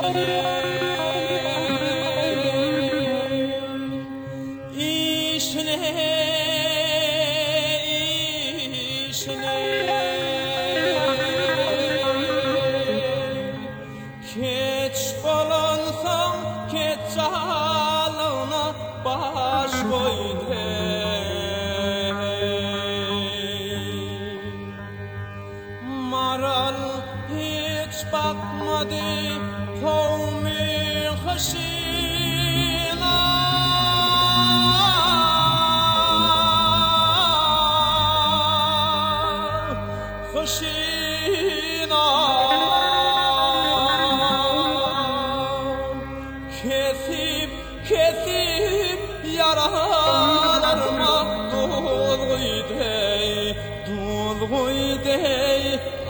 Keç bolansam keç alına baş koydu. Maral hiç bakmadı kavmi haşina. Haşina kesip yaralarıma dolguydu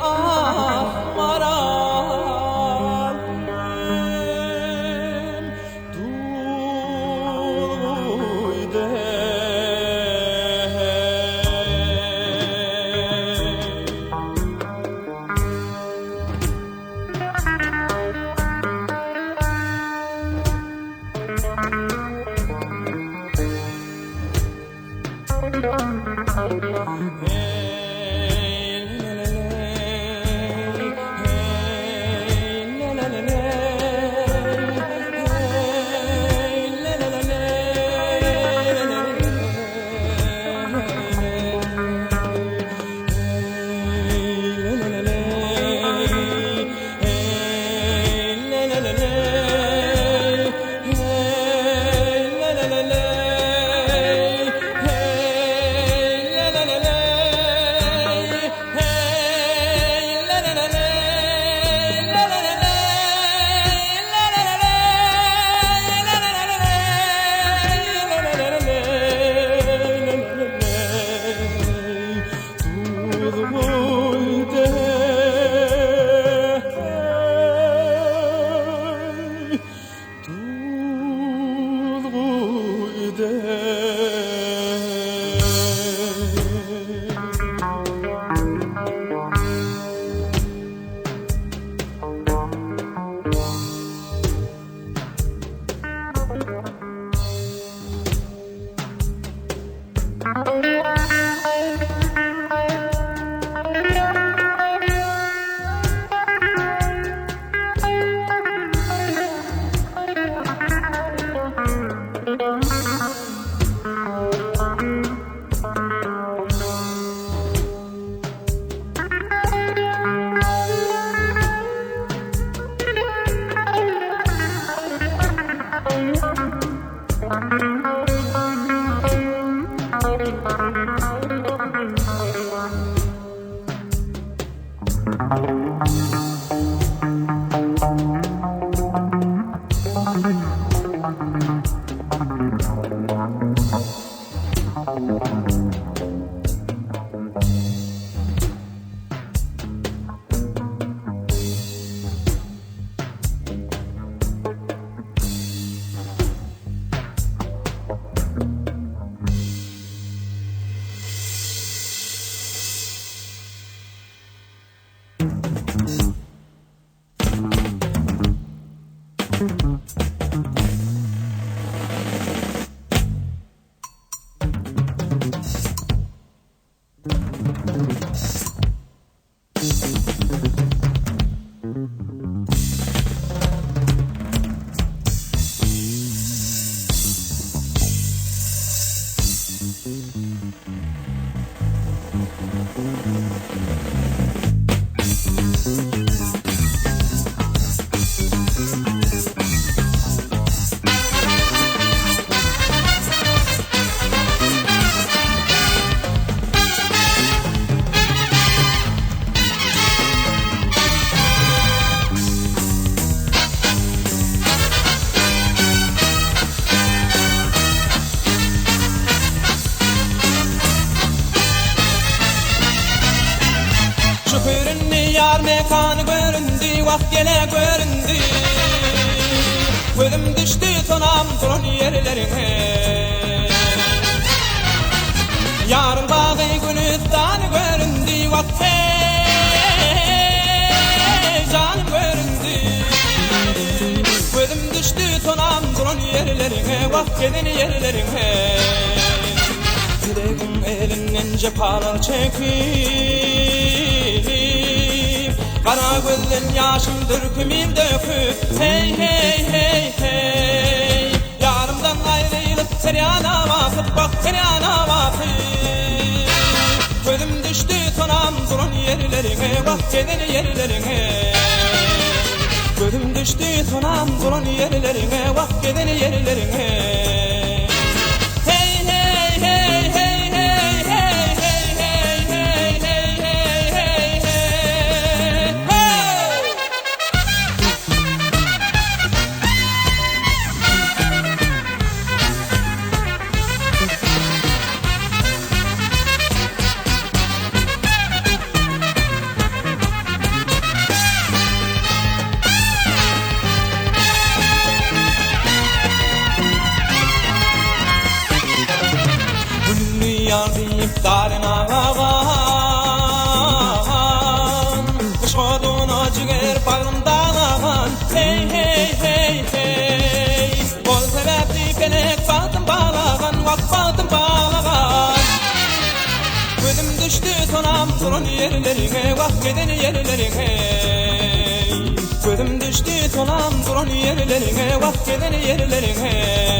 ah maral dolguydu. Yar mekanı göründü, vakt gele göründü. Gözüm düştü sonam son yerlerine. Yarın bağı günüzden göründü, vakt canım göründü. düştü tonam duran yerlerine, vah gelen yerlerine. Yüreğim elinden cepalar çekip, kara gözden yaşım dökümüm döküp, hey hey hey hey. Yarımdan ayrılıp seni yana basıp, bak seni yana basıp. Gözüm düştü tonam duran yerlerine, vah gelen yerlerine. Gözüm düştü tonam duran yerlerine, vah gelen yerlerine. Hey hey hey hey hey hey hey hey hey hey hey hey hey. Yar deyip darın ağavan, kış koduna ciğer bağrımda ağavan. Hey hey hey hey, bol sebepli felek batın bağlagan, vak batın bağlagan. Gözüm düştü tonam duran yerlerine, vak geden yerlerine. Gözüm düştü tonam duran yerlerine, vak geden yerlerine.